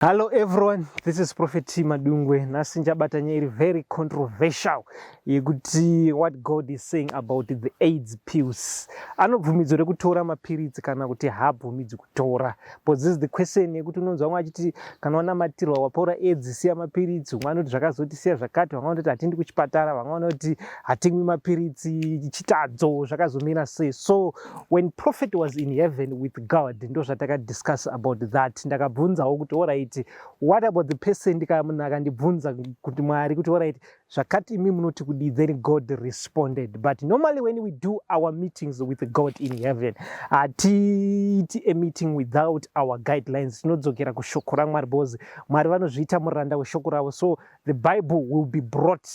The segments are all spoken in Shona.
Hello everyone, this is Prophet Madungwe. Nhasi ndabata nyaya iri very controversial yekuti what God is saying about the AIDS pills. Anobvumidzo rekutora mapiritsi kana kuti haabvumidzi kutora. But this is the question yekuti unonzwa vamwe vachiti kana wanamatirwa wapora AIDS siya mapiritsi, vamwe vanoti zvakazoti siya zvakati, vamwe vanoti hatiendi kuchipatara, vamwe vanoti hatimwi mapiritsi, chitadzo zvakazomira sei. So when Prophet was in heaven with God, ndo zvatakadiscuss about that. Ndakabvunzawo kuti alright, what about the person munhu akandibvunza kuti Mwari kuti alright zvakati imi munoti kudi, then God responded. But normally when we do our meetings with God in heaven, hatiiti a meeting without our guidelines. Tinodzokera kushoko raMwari because Mwari vanozviita muranda weshoko ravo. So the Bible will be brought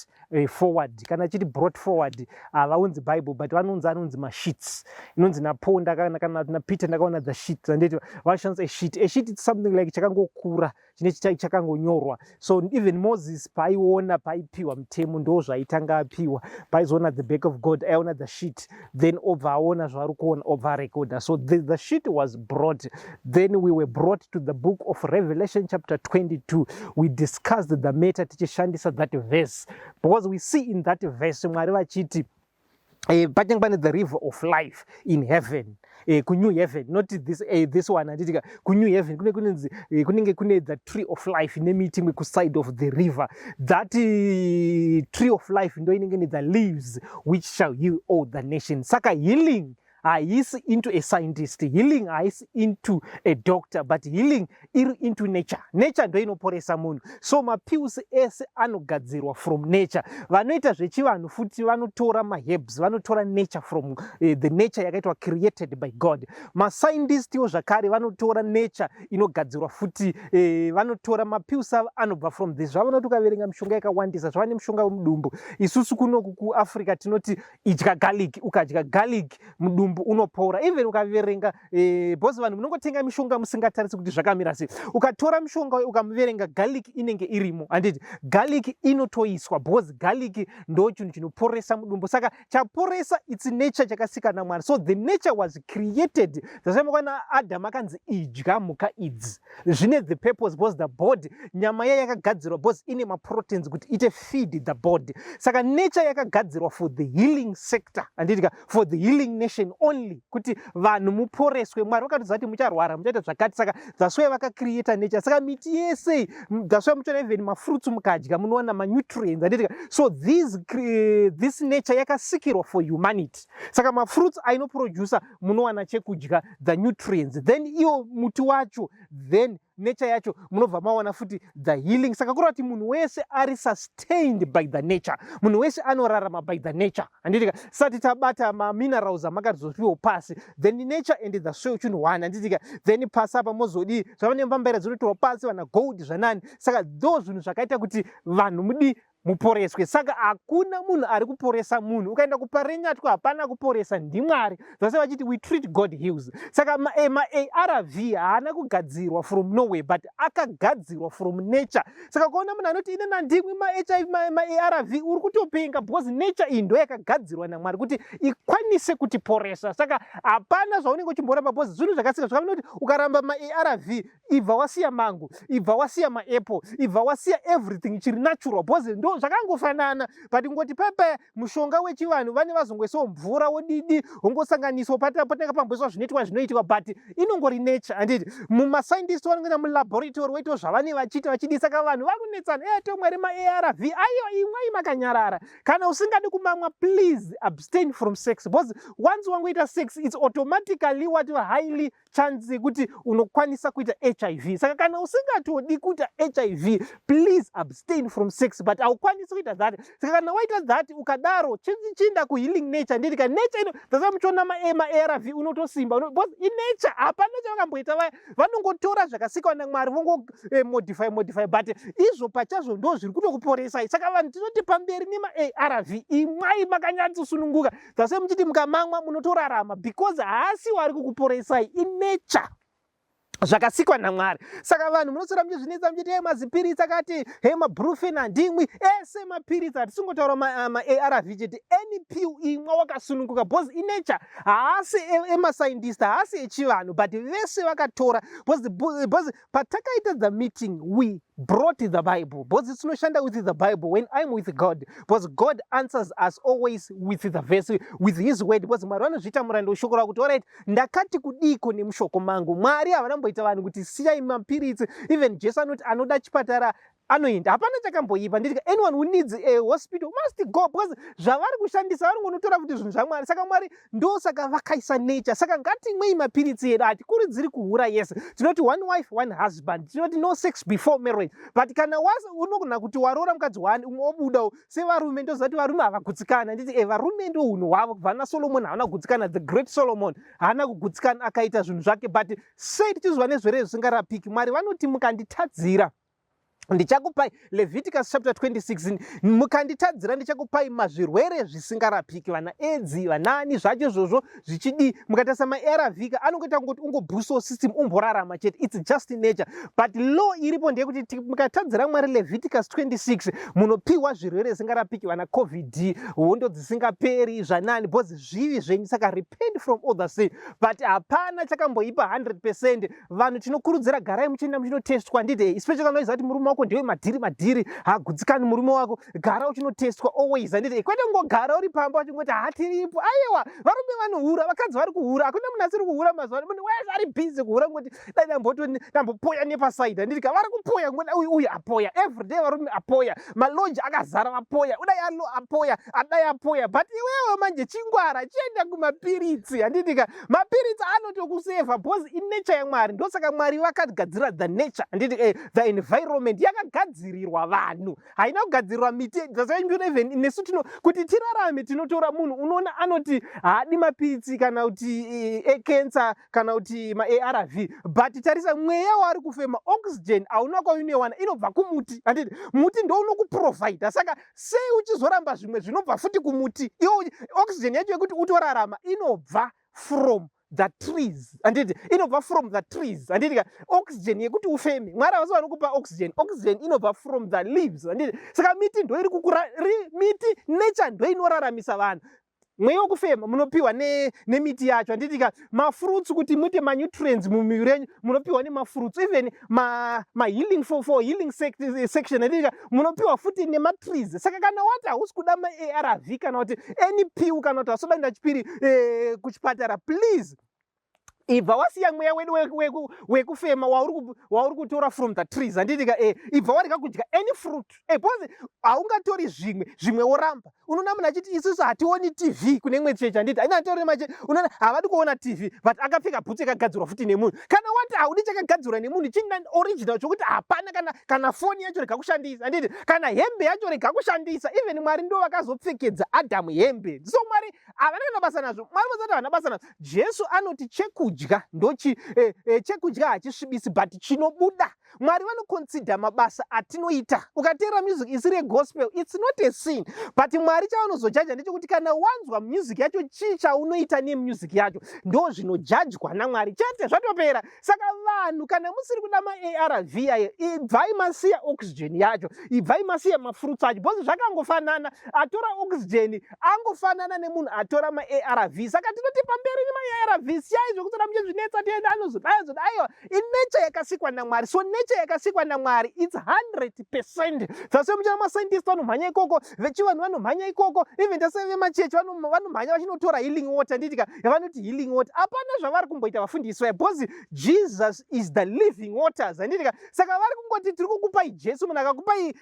forward. Kana chiti brought forward, vaunzi Bible, but anonzi masheets. Inonzi naPaul kana naPeter ndakaona the sheets, and vashanisa a sheet. A sheet is something like chakangokura, chakangonyorwa. So even Moses paiona paipiwa mtemo ndo zvaitanga apiwa, paizoona the back of God, aiona the sheet, then obvaona zvaari kuona obva recorder. So the sheet was brought. Then we were brought to the book of Revelation chapter 22. We discussed the matter tichishandisa that verse, because we see in that verse Mwari vachiti patenge pane the river of life in heaven. New heaven, not this one. New heaven kunenge kune the tree of life in a meeting with side of the river. That tree of life ndo inenge the leaves which shall heal all the nations. Saka healing is into a scientist, healing is into a doctor, but healing is into nature. Nature ndo inoporesa munhu. So mapills ese anogadzirwa from nature. Vanoita zvechivanhu futi vanotora maherbs, vanotora nature from the nature yakaitwa created by God. Mascientistiwo zvakare vanotora nature inogadzirwa futi, vanotora mapills anobva from this. Zvavanoti ukaverenga mishonga yakawandisa, zvava nemishonga wemudumbu. Isusu kunoku kuAfrica tinoti idya garlic, ukadya garlic mudumbu unopora. Even ukaverenga because vanhu munongotenga mishonga musingatarisi kuti zvakamira sei. Ukatora mishonga ukamuverenga garlic inenge irimo, handiti garlic inotoiswa because garlic ndo chinhu chinoporesa mudumbu. Saka chaporesa it's nature chakasika naMwari. So the nature was created. Zasema kana Adam akanzi idya mhuka idzi, zvine the purpose because the body, nyama yayo yakagadzirwa because ine maproteins kuti ite feed the body. Saka nature yakagadzirwa for the healing sector, handiti for the healing nation only, kuti vanhu muporeswe. Mwari vakatiudza kuti mucharwara muchaita zvakati. Saka that's why vakacreata nature. Saka miti yese, that's why muchaona even mafruits mukadya munowana manutrients, handiti. So this nature yakasikirwa for humanity. Saka mafruits ainoproducer munowana chekudya, the nutrients, then iwo muti wacho, then nature yacho munobva mawana futi the healing. Saka kureva kuti munhu wese ari sustained by the nature, munhu wese anorarama by the nature, handitika. Sati tabata maminerals amakazopiwa pasi, then nature and the soil chinhu one, handitika. Then pasi apa mozodi zvava nembambaira dzinotorwa pasi, vana gold zvanani. Saka ndo zvinhu zvakaita kuti vanhu mudi muporeswe. Saka hakuna munhu ari kuporesa munhu. Ukaenda kuparenyatwa hapana kuporesa, ndiMwari. Zvase vachiti we treat God heals. Saka ma-ARV haana kugadzirwa from nowhere, but akagadzirwa from nature. Saka kuona munhu anoti ine nandimwi ma-HIV ma-ARV uri kutopenga because nature iyi ndo yakagadzirwa naMwari kuti ikwanise kutiporesa. Saka hapana zvaunenge uchimboramba because zvinhu zvakasika zvakafanira kuti ukaramba ma-ARV ibva wasiya mango, ibva wasiya maapple, ibva wasiya everything chiri natural because ndo zvakangofanana. But ngoti pepe mushonga wechivanhu vane vazongoisawo mvura wodidi wongosanganiswa patanga pamboiswa zvinoitwa, but inongori nature, handiti. Mumascientist vanoenda mulaboratory woitawo zvavane vachidi. Saka vanhu vakunetsana, tomwari ma-ARV aiwa imwai makanyarara. Kana usingadi kumamwa, please abstain from sex because once wangoita sex it's automatically what highly chance kuti unokwanisa kuita HIV. Saka kana usingatodi kuita HIV, please abstain from sex, but haukwanisi kuita that. Saka kana waita that ukadaro chinda kuhealing nature, nditika nature ino dzasa muchiona ma-ARV unotosimba because inature hapana chavakamboita. Vanongotora zvakasikwa naMwari vongo modify, but izvo pachazvo ndo zviri kutokuporesai. Saka vanhu tinoti pamberi nema-ARV imwai makanyatsosununguka, dzase muchiti mukamamwa munotorarama because haasi wari kukuporesai, in nature. zvakasikwa naMwari. Saka vanhu munosora muchizvinetsa muchiti mazipiritsi akati mabrufen handimwi, ese mapiritsi atisingotaura ma-ARV chete, any pill imwa wakasununguka, because inature haasi emascientist, haasi echivanhu, but vese vakatora, because patakaita the meeting we brought the Bible, because tinoshanda with the Bible when I'm with God, because God answers us always with the verse, with his word, because Mwari vanozviita murando weshoko rakuti alright, ndakati kudiko nemushoko mangu. Mwari havanamboita vanhu kuti siyai mapiritsi. Even Jesu anoti anoda chipatara anoenda, hapana chakamboipa. Nditi anyone who needs a hospital must go, because zvavari kushandisa vari ngonotora kuti zvinhu zvaMwari. Saka Mwari ndosaka vakaisa nature. Saka ngatimwei mapiritsi edu, hatikurudziri kuhura. Yes, tinoti one wife one husband, tinoti no sex before marriage, but kana unogona kuti waroora mukadzi wani umwe obudawo sevarume, ndozati varume havagutsikana. Nditi varume ndo unhu hwavo. Vana Solomon havana kugutsikana, the great Solomon haana kugutsikana akaita zvinhu zvake, but sei tichizwa nezvirwere zvisingarapiki. Mwari vanoti mukanditadzira ndichakupai, Leviticus chapter 26, mukanditadzira ndichakupai mazvirwere zvisingarapiki, vana edzi, vanani zvacho zvozvo zvichidi. Mukatarisa ma-ARV anongoita kungoti ungobuso system umborarama chete, it's just nature, but law iripo ndeyekuti mukatadzira Mwari Leviticus 26 munopiwa zvirwere zvisingarapiki, vana covid, hondo dzisingaperi, zvanani, because zvivi zvenyu. Saka repent from all the sin, but hapana chakamboipa 100%. Vanhu tinokurudzira garai muchienda muchinotestwa. Nditi especially kana uchiziva kuti murume wako ndiwe madhiri hagutsikani murume wako, gara uchinotestwa always. Handiti kwete ngogara uri pamba wachingoti hatiripo. Aiwa, varume vanohura, vakadzi vari kuhura, hakuna munhu asiri kuhura mazuva ano. Munhu wese ari busy kuhura ngoti dai ndambopoya nepasaidi. Handiti vari kupoya ngoti uyu apoya, everyday varume apoya, maloji akazara vapoya, udai apoya, adai apoya, but iwewe manje chingwara chienda kumapiritsi. Handiti mapiritsi anotokusevha, because inature yaMwari. Ndosaka Mwari vakagadzira the nature, handiti the environment yakagadzirirwa vanhu, haina kugadzirirwa miti. Even nesu kuti tirarame tinotora munhu unoona anoti haadi mapiritsi kana kuti ekensa kana kuti ma-ARV, but tarisa mweya waari kufema, oxygen hauna kwaunoiwana, inobva kumuti. Handiti muti ndo unokuprovida. Saka sei uchizoramba zvimwe zvinobva futi kumuti? Iwo oxygen yacho yekuti utorarama inobva from the trees. Handiti inobva from the trees. Handiti oxygen yekuti ufeme, Mwari havasi vanokupa oxygen. Oxygen inobva from the leaves. Handiti saka miti ndo iri kukura, miti nature ndo inoraramisa vanhu. Mweya wokufema munopiwa nemiti yacho. Handiti mafruits kuti muite manutrients mumiviri yenyu munopiwa nemafruits. Even healing for healing section, handiti munopiwa futi nematrees. Saka kana wati hausi kuda ma-ARV kana kuti any pill kana kuti hasoda kuenda chipiri kuchipatara, please ibva wasiya mweya wedu wekufema wauri kutora from the trees. Handiti ibva warika kudya any fruit, because haungatori zvimwe woramba. Unoona munhu achiti isusu hationi TV kune imwe chechi. Handiti haina atori mache, unoona havadi kuona TV, but akapfeka bhutsu yakagadzirwa futi nemunhu. Kana wati haudi chakagadzirwa nemunhu china original chokuti hapana kana foni yacho rega kushandisa. Handiti kana hembe yacho rega kushandisa. Even Mwari ndo vakazopfekedza Adamu hembe. So Mwari havana kana basa nazvo. Mwari vazati havana basa nazvo. Jesu anoti chekudya ndochi chekudya hachisvibisi, but chinobuda. Mwari vanoconsider mabasa atinoita. Ukateera music isiri gospel, it's not a sin, but Mwari chavanozojaja ndechekuti kana wanzwa music yacho chii chaunoita nemusic yacho ndo zvinojajwa naMwari chete, zvatopera. Saka vanhu kana musiri kuda ma-ARV ayo, ibvai masiya oxygen yacho, ibvai masiya mafruits acho, because zvakangofanana. Atora oxygen angofanana nemunhu atora ma-ARV. Saka tinoti pamberi nema-ARV siyai zvokutora muchizvinetsa tienda anozodai aiwa, inature yakasikwa naMwari. So nature yakasikwa naMwari it's 100%. Sase muchina mascientist vanomhanya ikoko, vechivanhu vanomhanya ikoko, even tase vemachechi vanomhanya vachinotora healing water. Nditi yavanoti healing water, hapana zvavari kumboita vafundiswa, because Jesus is the living waters. Handiti saka vari kungoti tiri kukupai Jesu, munhu akakupai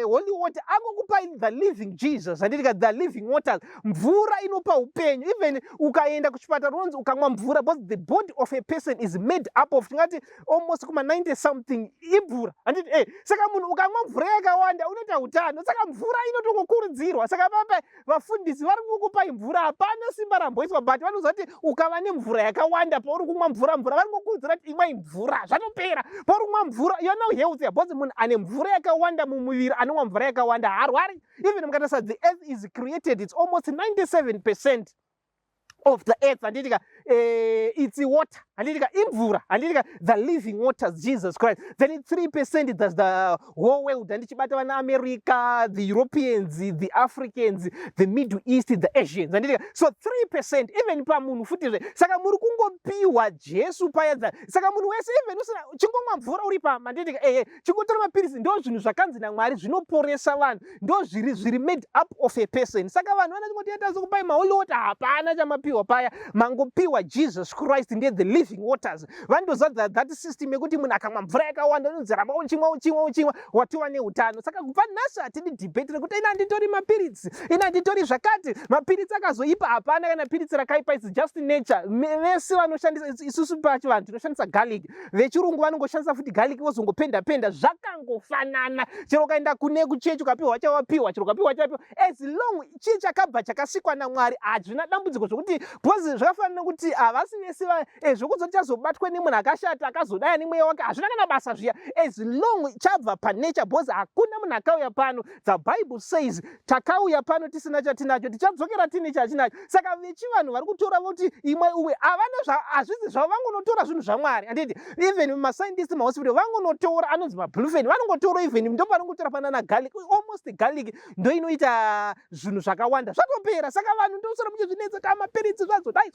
holy water angokupai the living Jesus. Handiti the living waters, mvura inopa upenyu. Even ukaenda kuchipatara unonzi ukamwa mvura, because the body of a person is made up of tingati almost kuma 90 something imvura. Handiti saka munhu ukamwa mvura yakawanda unoita utano. Saka mvura inotongokurudzirwa. Saka papa vafundisi vari kukupai mvura, hapana simba ramboiswa, but vanozoti ukava nemvura yakawanda pauri kumwa mvura vari kukurudzira kuti imwai mvura, zvatopera. Pauri kumwa mvura you're now healthy, because munhu ane mvura yakawanda mumuviri anomwa mvura yakawanda haarwari. Even mukatarisa the earth is created, it's almost 97% of the earth. Handiti it's water, handitika imvura, handitika the living waters, Jesus Christ. Then 3% that's the whole world, handichibata vana America, the Europeans, the Africans, the Middle East, the Asians, handitika. So 3%, even pamunhu futizve, saka muri kungopiwa Jesu paya, saka munhu wese even usina chingomwa mvura uri pamba, handitika chingotora mapiritsi ndo zvinhu zvakanzi naMwari zvinoporesa vanhu, ndo zviri made up of a person. Saka vanhu vanachingoti sokupai maholy water, hapana chamapiwa paya, mangopiwa Jesus Christ ndiye the living waters. Vandoza that system yekuti munhu akamwa mvura yakawanda unonzi ramba uchimwa watiwa neutano. Saka kubva nhasi hatidi debate rekuti ina nditori mapiritsi, ina nditori zvakati, mapiritsi akazoipa, hapana kana piritsi rakaipa, it's just nature. Vese vanoshandisa, isusu pacho vanhu tinoshandisa garlic, vechirungu vanongoshandisa futi garlic vozongopenda zvakangofanana. Chero ukaenda kune kuchechi ukapiwa wachawapiwa, chero ukapiwa wachapiwa, as long chii chakabva chakasikwa naMwari hazvina dambudziko zvokuti bhozi zvakafanana nekuti havasi vese zvokuzoti chazobatwe nemunhu akashata akazodaya nemweya wake, hazvina kana basa zviya, as long chabva paneture, bhozi hakuna munhu akauya pano. The Bible says takauya pano tisina chatinacho, tichadzokera tine chatinacho. Saka vechivanhu vari kutora voti imwe uwe havana hazvisi zvavo, vangonotora zvinhu zvaMwari, handiti even mascientists mahospital vangonotora anonzi mablufen, vanongotora even ndo vanongotora panana garlic, almost garlic ndo inoita zvinhu zvakawanda zvatopera. Saka vanhu ndosara muchizvinetsa kuti mapiritsi zvazodai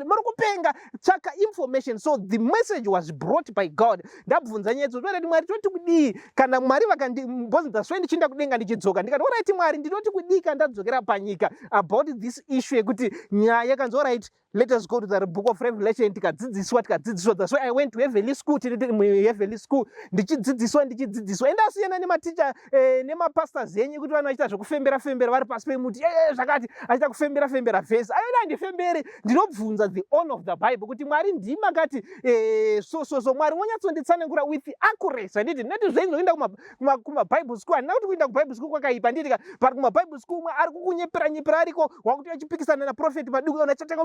muri kupenga, tsvaka information. So the message was brought by God. Ndabvunza nyetso ndoti Mwari toti kudii kana Mwari vakandibvunza swai ndichinda kudenga ndichidzoka, ndikati alright Mwari ndinoti kudii kana ndadzokera panyika about this issue yekuti nyaya yakanzi alright let us go to the book of Revelation, tikadzidziswa. That's why I went to Heavenly School, ndichidzidziswa endasiyana nematicha nemapastors enyu kuti vanhu vachita zvekufembera vari pasi pemuti zvakati achita kufembera vhesi. Ayo handifemberi, ndinobvunza the honor of the Bible kuti Mwari ndimi akati so Mwari monyatsonditsanangura with accuracy, handiti ndati zvenyu kuenda kumaBible school, handina kuti kuenda kuBible school kwakaipa, handitika but kumaBible school ari kukunyepera ariko wakuti achipikisana naprofeti Madungwe, unachataka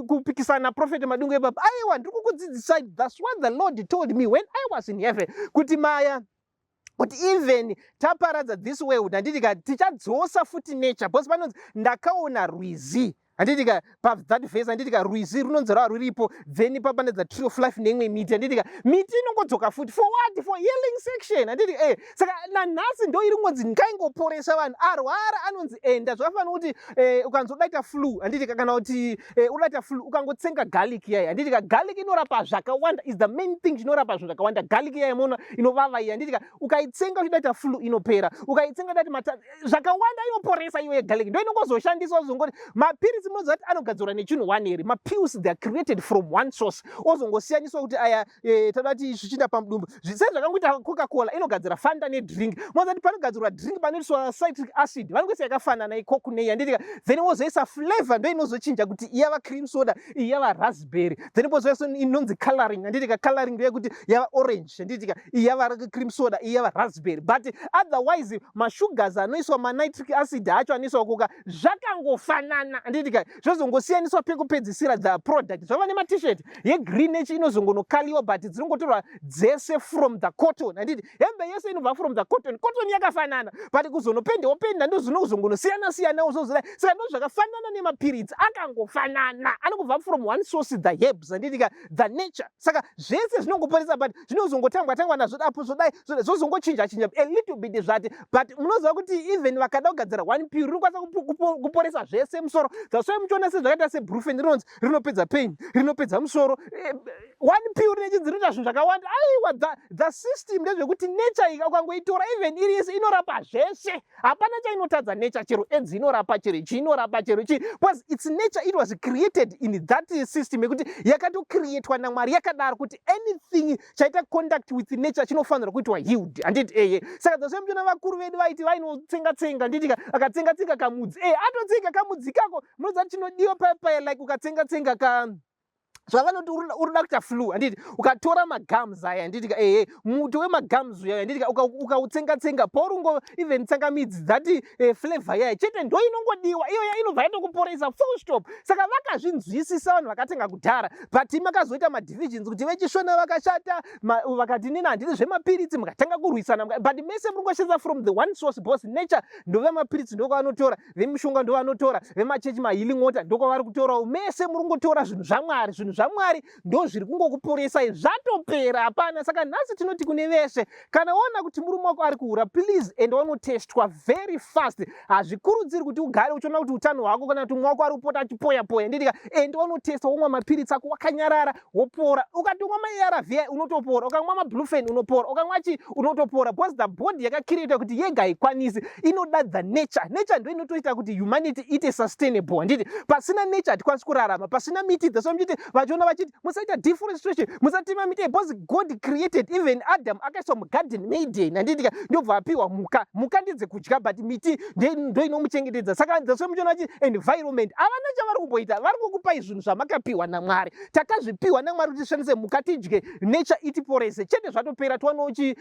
kupikisana naprofeti Madungwe baba. Aiwa ndiri kukudzidzisai, that's what the Lord told me when I was in heaven, kuti Maya, but even taparadza this world, handitika tichadzosa futi nature, bhosi panonzi ndakaona rwizi, handitika that verse, handitika rwizi runonzi ruripo, then papanedza tree of life neimwe miti, handitika miti inongodzoka futi for what, for healing section, handitika saka nanhasi ndo iri ngonzi ngaingoporesa vanhu, arwara anonzi enda. Zvakafanira kuti ukanzodaita flu, handitika kana kuti udaita flu ukangotsenga garlic yai, handitika garlic inorapa zvakawanda, is the main thing inorapa zvinhu zvakawanda. Garlic yai mona inovava iyi, handitika ukaitsenga uchidaita flu inopera, ukaitsenga dati zvakawanda inoporesa iwe garlic, ndo inongozoshandiswa zongoti mapiritsi munoziva kuti anogadzirwa nechinhu one here. Mapills they are created from one source, ozongosiyaniswa kuti aya tadati zvichienda pamudumbu. Sei zvakangoita Coca-Cola inogadzira Fanta nedrink, moza kuti panogadzirwa drink panoiswa citric acid, vanongoisa yakafanana icoke nei, handitika then wozoisa flavor ndo inozochinja kuti yava cream soda, yava raspberry, then wozoisa inonzi coloring, handitika coloring ndeyekuti yava orange, handitika yava cream soda, yava raspberry. But otherwise masugars anoiswa manitric acid acho anoiswa Coca zvakangofanana, handitika zvozongosiyaniswa pekupedzisira the product. Zvava nemat-shirt yegreen echi inozongonokaliwa but dzinongotorwa dzese from the cotton, handiti hembe yese inobva from the cotton yakafanana, but kuzonopendewo penda ndo zvinozongonosiyana uzozodai. Saka ndo zvakafanana nemapiritsi akangofanana, anongobva from one source, the herbs, handitika the nature. Saka zvese zvinongoporesa but zvinozongotangwa nazvo dapo zvodai zvozongochinja a little bit zvati, but munoziva kuti even vakada kugadzira one pill rinokwanisa kuporesa zvese musoro. That's why muchiona sezvakaita sebrufen rinonzi rinopedza pain, rinopedza musoro, one pill rinechidzinota zvinhu zvakawanda. Aiwa the system ndezvekuti nature ukangoitora even iri yese inorapa zvese, hapana chainotadza nature, chero edzi inorapa, chero chi inorapa, chero chi, because its nature it was created in that system yekuti yakatocreatwa naMwari yakadaro kuti anything chaita contact with nature chinofanira kuitwa healed, handiti saka that's why muchiona vakuru vedu vaiti vainotsenga, handitika akatsenga kamudzi atotsenga kamudzi kako munoziva chinodiwa paya like ukatsenga zvavanoti uri Dr. Flu handiti ukatora magums aya handiti muto wemagums uya handiti ukautsenga porungo even tsangamidzi dzati flavor yaya chete ndo inongodiwa iyoya inobva yatokuporesa full stop. Saka vakazvinzwisisa vanhu vakatenga kudhara but makazoita madivisions kuti vechishona vakashata vakati nini handiti zvemapiritsi mukatanga kurwisana but mese muri kungoshandisa from the one source boss nature ndovemapiritsi ndokavanotora vemushonga ndovanotora vemachechi mahealing water ndokwavari kutorawo mese muri kungotora zvinhu zvamwari ndo zviri kungokuporesai zvatopera hapana. Saka nhasi tinoti kune veshe kana waona kuti murume wako ari kuhura please enda wanotestwa very fast. Hazvikurudziri kuti ugare uchiona kuti utano hwako kana kuti mumwe wako ari kupota achipoya nditika enda wanotestwa womwa mapiritsi ako wakanyarara wopora. Ukatomwa maARV unotopora, ukamwa mablufen unopora, ukamwa chi unotopora because the body yakakireta kuti yega haikwanisi inoda the nature ndo inotoita kuti humanity ite sustainable handiti pasina nature hatikwanisi kurarama pasina miti. That's why mchiti vachiona vachiti musaita deforestation musatima miti because God created even Adam akaiswa mugarden maiden handitika ndobva apiwa muka ndidze kudya but miti ndo inomuchengetedza. Saka that's why muchiona vachiti environment havana chavari kumboita vari kukupai zvinhu zvamakapiwa naMwari takazvipiwa naMwari kuti tishandise muka tidye nature itiporese chete zvatopera tiwanochi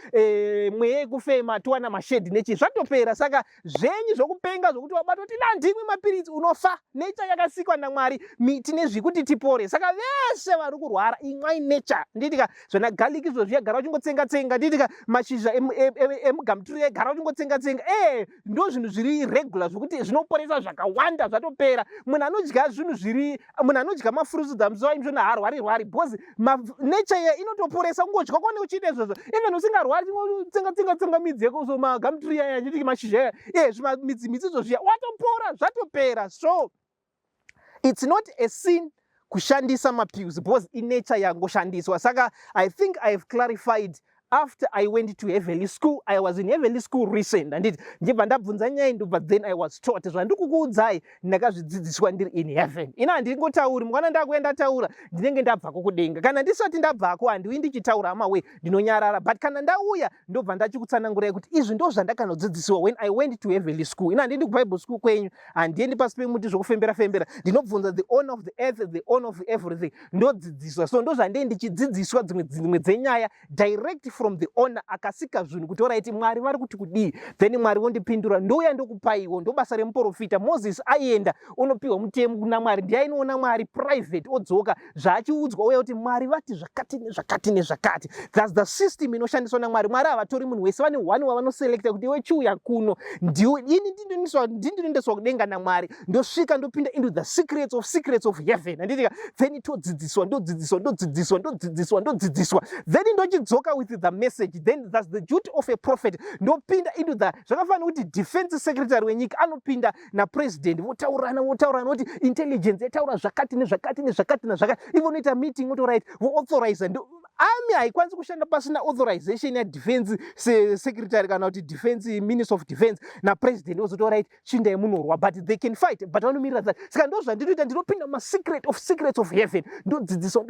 mweya yekufema tiwana mashedi nechi zvatopera. Saka zvenyu zvokupenga zvokuti wabata kuti ndimwe mapiritsi unofa nature yakasikwa naMwari miti nezvikuti tipore. Saka vese vari kurwara imwai nature nditika zvona garlic izvozvi yagara uchingotsenga nditika mashizha emugamuturi yagara uchingotsenga ndo zvinhu zviri regular zvokuti zvinoporesa zvakawanda zvatopera. Munhu anodya zvinhu zviri munhu anodya mafruits dzamuziva imizvona haarwari because nature ye inotoporesa kungodya kwone uchiita izvozvo even usingarwari tsenga midzi yako so magamuturi yaya nditiki mashizha midzi izvozviya watopora zvatopera. So it's not a sin kushandisa mapills because inature yangoshandiswa. Saka I think I have clarified. After I went to Heavenly School, I was in Heavenly School recent and ndibva ndabvunza nyaya ndo but then I was taught zvandikukuudzai ndakazvidzidziswa ndiri in heaven. Ina handingotauri mwana ndakuenda taura ndinenge ndabvako kudenga kana ndisati ndabvako handiwi ndichitaura amawe ndinonyarara but kana ndauya ndobva ndachikutsanangurai kuti izvi ndo zvandakanodzidziswa when I went to Heavenly School. Ina handiendi kuBible school kwenyu handiendi pasi pemuti zvokufembera ndinobvunza the owner of the earth the owner of everything ndodzidziswa. So ndo zvandei ndichidzidziswa dzimwe dzenyaya direct from the owner akasika zvinhu kuti oraiti Mwari vari kuti kudii then Mwari wondipindura ndouya ndokupaiwo ndo basa remuprofita Moses aienda unopiwa mutemo kuna Mwari ndiainoona Mwari private odzoka zvaachiudzwa uya kuti Mwari vati zvakati nezvakati. That's the system inoshandiswa naMwari. Mwari havatori munhu wese vane one wavanoselekta kuti iwe chiuya kuno ndiwe ini ndinoendeswa kudenga naMwari ndosvika ndopinda into the secrets of heaven handitika then todzidziswa then ndochidzoka with the message. Then that's the duty of a prophet ndopinda into the zvakafanira kuti defense secretary wenyika anopinda napresident votaurana kuti intelligence yataura zvakati nezvakati ivo noita meeting votorit voauthorize army haikwanisi kushanda pasina authorization yadefense secretary kana kuti defense minister of defense napresident ozotorit chindai munorwa but they can fight but vanomirira that. Saka ndo zvandinoita ndinopinda secrets of heaven ndodzidziswa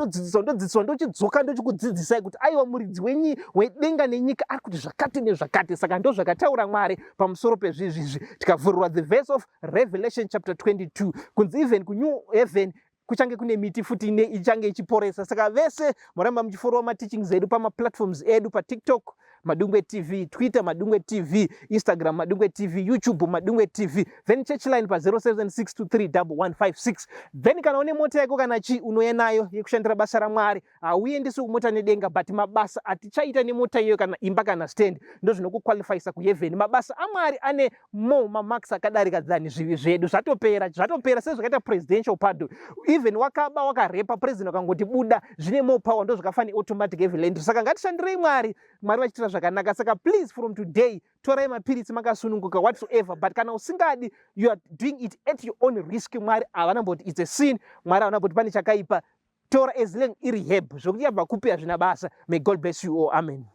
ndochidzoka ndochikudzidzisai kuti aiwa muridzi wenyu wedenga nenyika ari kuti zvakati nezvakati. Saka ndo zvakataura Mwari pamusoro pezvizvi tikavhurwa the verse of Revelation chapter 22 kunzi even kunew heaven kuchange kune miti futi ichange ichiporesa. Saka vese muramba muchiforowa mateachings edu pamaplatforms edu paTikTok Madungwe TV, Twitter Madungwe TV, Instagram Madungwe TV, YouTube Madungwe TV, then church line pa 0762311156. Then kana une mota yako kana chi unoya nayo yekushandira basa raMwari auendesi kumota nedenga but mabasa atichaita nemota iyo kana imba kana stand ndo zvinokuqualifyisa kuheaven. Mabasa aMwari ane mamarks akadarika dzani zvivi zvedu zvatopera sezvakaita presidential pardon even wakaba wakarepa president akangoti buda zvine more power ndo zvakafanira automatic heaven. Saka ngatishandirei Mwari vachitira zvakanaka. Saka please from today torai mapiritsi makasununguka whatsoever but kana usingadi you are doing it at your own risk. Mwari havana mboti it's a sin. Mwari havana mboti pane chakaipa tora as long iri herb zvokuti yabva kupi hazvina basa. May God bless you all. Amen.